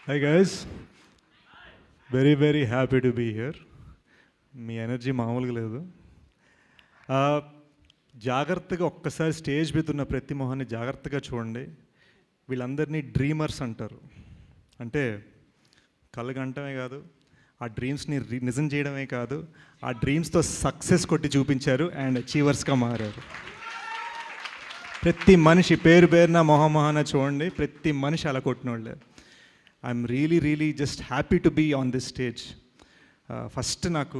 Hi guys, very very happy to be here. మీ energy మామూలుగా లేదు. జాగ్రత్తగా ఒక్కసారి స్టేజ్ మీద ఉన్న ప్రతి మొహాన్ని జాగ్రత్తగా చూడండి. వీళ్ళందరినీ డ్రీమర్స్ అంటారు. అంటే కళ్ళగంటమే కాదు, ఆ డ్రీమ్స్ని నిజం చేయడమే కాదు, ఆ డ్రీమ్స్తో సక్సెస్ కొట్టి చూపించారు అండ్ అచీవర్స్గా మారారు. ప్రతి మనిషి పేరు పేరున మొహమొహాన చూడండి, ప్రతి మనిషి అలా కొట్టిన వాళ్ళే. I'm really just happy to be on this stage. First నాకు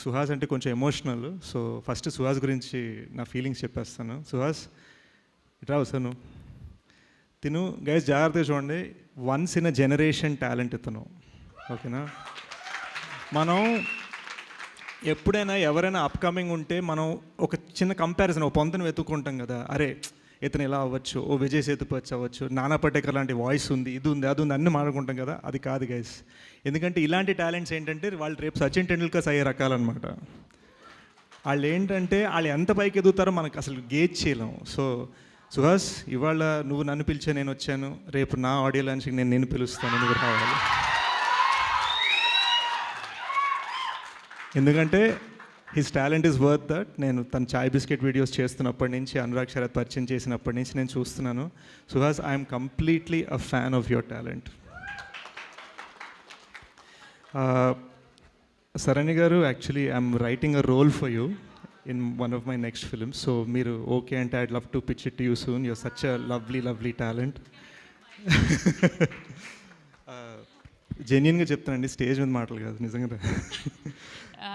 సుహాస్ అంటే కొంచెం ఎమోషనల్. సో ఫస్ట్ సుహాస్ గురించి నా ఫీలింగ్స్ చెప్పేస్తాను. సుహాస్ ఇట్రా వస్తాను. తిను గైస్ జాగ్రత్తగా చూడండి, once in a generation talent ఇతను. ఓకేనా? మనం ఎప్పుడైనా ఎవరైనా అప్కమింగ్ ఉంటే మనం ఒక చిన్న కంపారిజన్, ఒక పొంతను వెతుక్కుంటాం కదా. అరే ఇతను ఎలా అవ్వచ్చు, ఓ విజయ్ సేతుపతి అవ్వచ్చు, నానా పటేకర్ లాంటి వాయిస్ ఉంది, ఇది ఉంది, అది ఉంది, అన్నీ మాట్లాడుకుంటాం కదా. అది కాదు గైస్. ఎందుకంటే ఇలాంటి టాలెంట్స్ ఏంటంటే వాళ్ళు రేపు సచిన్ టెండూల్కర్స్ అయ్యే రకాలన్నమాట. వాళ్ళు ఏంటంటే వాళ్ళు ఎంత పైకి ఎదుగుతారో మనకు అసలు గేజ్ చేయలేం. సో సుహాస్, ఇవాళ నువ్వు నన్ను పిలిచే నేను వచ్చాను, రేపు నా ఆడియో లాంచ్కి నేను పిలుస్తాను, నువ్వు రావాలి. ఎందుకంటే his talent is worth that. నేను తన చాయ్ బిస్కెట్ వీడియోస్ చేస్తున్నప్పటి నుంచి, అనురాగ్ శరత్ పరిచయం చేసినప్పటి నుంచి నేను చూస్తున్నాను. Suhas, I'm completely a fan of your talent. Sarani గారు, actually I'm writing a role for you in one of my next films. So మీరు ఓకే అంటే I'd love to pitch it to you soon. You're such a lovely talent. జెన్యున్గా చెప్తానండి, stage మీద మాటలు కాదు, నిజంగా.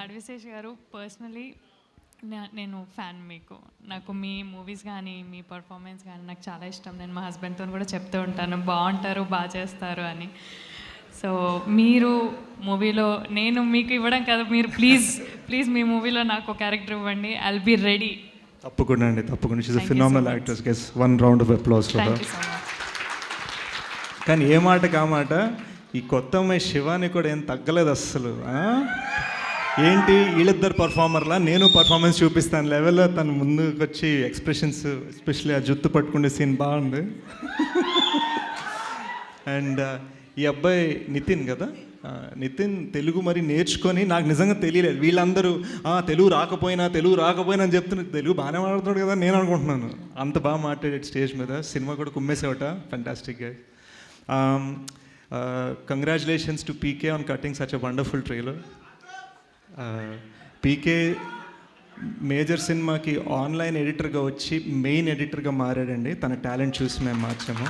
అడ్విశేష్ గారు, పర్సనలీ నేను ఫ్యాన్ మీకు. నాకు మీ మూవీస్ కానీ మీ పర్ఫార్మెన్స్ కానీ నాకు చాలా ఇష్టం. నేను మా హస్బెండ్తో కూడా చెప్తూ ఉంటాను, బాగుంటారు, బాగా చేస్తారు అని. సో మీరు మూవీలో, నేను మీకు ఇవ్వడం కాదు, మీరు ప్లీజ్ మీ మూవీలో నాకు క్యారెక్టర్ ఇవ్వండి. I'll be ready. తప్పకుండా అండి, తప్పకుండా. She's a phenomenal actress. Guess one round of applause for her. కానీ ఏ మాట కామాట, ఈ కొత్త అమ్మాయి శివాని కూడా ఏం తగ్గలేదు అస్సలు. ఏంటి వీళ్ళిద్దరు పర్ఫార్మర్లా, నేను పర్ఫార్మెన్స్ చూపిస్తాను లెవెల్లో తను ముందుకు వచ్చి ఎక్స్ప్రెషన్స్, ఎస్పెషల్లీ ఆ జుత్తు పట్టుకునే సీన్ బాగుంది. అండ్ ఈ అబ్బాయి నితిన్ కదా, నితిన్ తెలుగు మరి నేర్చుకొని, నాకు నిజంగా తెలియలేదు. వీళ్ళందరూ తెలుగు రాకపోయినా అని చెప్తున్నారు. తెలుగు బాగానే మాట్లాడుతున్నాడు కదా నేను అనుకుంటున్నాను. అంత బాగా మాట్లాడాడు స్టేజ్ మీద. సినిమా కూడా కుమ్మేసేవట. ఫెంటాస్టిక్గా. Congratulations to PK on cutting such a wonderful trailer. PK major సినిమాకి ఆన్లైన్ ఎడిటర్గా వచ్చి మెయిన్ ఎడిటర్గా మారాడండి. తన టాలెంట్ చూసి మేము మార్చాము.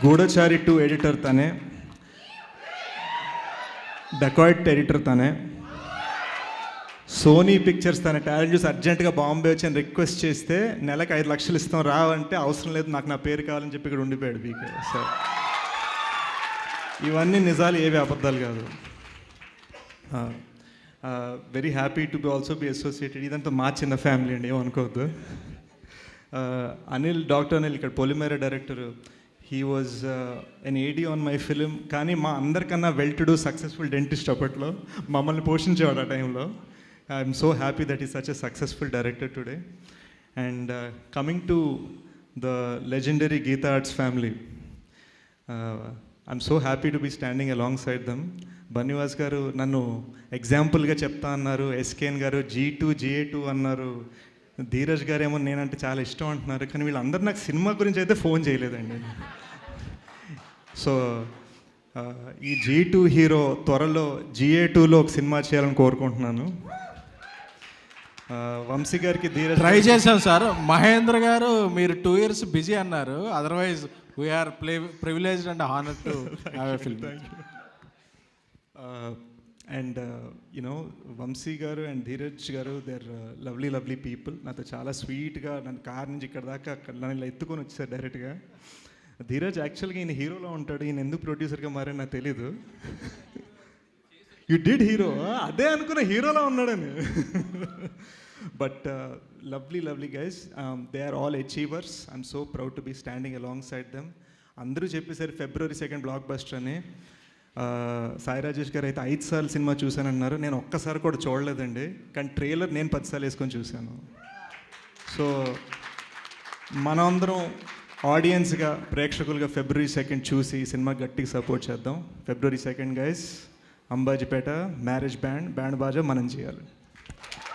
గూఢచారి 2 ఎడిటర్ తనే, డకాయిట్ ఎడిటర్ తనే, సోనీ పిక్చర్స్ తన టాలెంట్ చూసి అర్జెంటుగా బాంబే వచ్చి అని రిక్వెస్ట్ చేస్తే నెలకు 5 లక్షలు ఇస్తాం రావంటే, అవసరం లేదు నాకు నా పేరు కావాలని చెప్పి ఇక్కడ ఉండిపోయాడు పీకే. సో ఇవన్నీ నిజాలు, ఏవి అబద్ధాలు కాదు. Very happy to be also be associated. ఇదంతా మా చిన్న ఫ్యామిలీ అండి, ఏమనుకోవద్దు. డాక్టర్ అనిల్ ఇక్కడ Polimera director. He was an AD on my film. కానీ మా అందరికన్నా well to do successful dentist అప్పట్లో, మమ్మల్ని పోషించేవాడు ఆ టైంలో. I'm so happy that is such a successful director today. And coming to the legendary Geetha Arts family, I'm so happy to be standing alongside them. Bunny Vas గారు నన్ను ఎగ్జాంపుల్గా చెప్తా అన్నారు. ఎస్కేఎన్ గారు G2 GA2 అన్నారు. ధీరజ్ గారు ఏమో నేనంటే చాలా ఇష్టం అంటున్నారు. కానీ వీళ్ళందరూ నాకు సినిమా గురించి అయితే ఫోన్ చేయలేదండి. సో ఈ G2 హీరో త్వరలో GA2లో ఒక సినిమా చేయాలని కోరుకుంటున్నాను. వంశీ గారికి ధీరజ్ ట్రై చేశాం సార్. మహేంద్ర గారు మీరు 2 years బిజీ అన్నారు. Otherwise we are privileged and honoured to have a film. And you know Vamshi గారు అండ్ ధీరజ్ గారు, దే ఆర్ లవ్లీ పీపుల్. నాతో చాలా స్వీట్గా నన్ను కార్ నుంచి ఇక్కడ దాకా నన్ను ఇలా ఎత్తుకొని వచ్చారు డైరెక్ట్గా. ధీరజ్ యాక్చువల్గా ఈయన హీరోలో ఉంటాడు, ఈయన ఎందుకు ప్రొడ్యూసర్గా మారని నాకు తెలీదు. యూ డిడ్ హీరో, అదే అనుకున్న హీరోలో ఉన్నాడని. But lovely guys, they are all achievers. I'm so proud to be standing alongside them. అందరూ చెప్పేసరి February 2 బ్లాక్ బస్టర్ అని. సాయి రాజేష్ గారు అయితే 5 సార్లు సినిమా చూశానన్నారు. నేను ఒక్కసారి కూడా చూడలేదండి, కానీ ట్రైలర్ నేను 10 సార్లు వేసుకొని చూశాను. సో మనందరం ఆడియన్స్గా ప్రేక్షకులుగా ఫిబ్రవరి 2 చూసి ఈ సినిమా గట్టిగా సపోర్ట్ చేద్దాం. ఫిబ్రవరి 2 గైస్, అంబాజీపేట మ్యారేజ్ బ్యాండ్ బాజా మనం చేయాలి.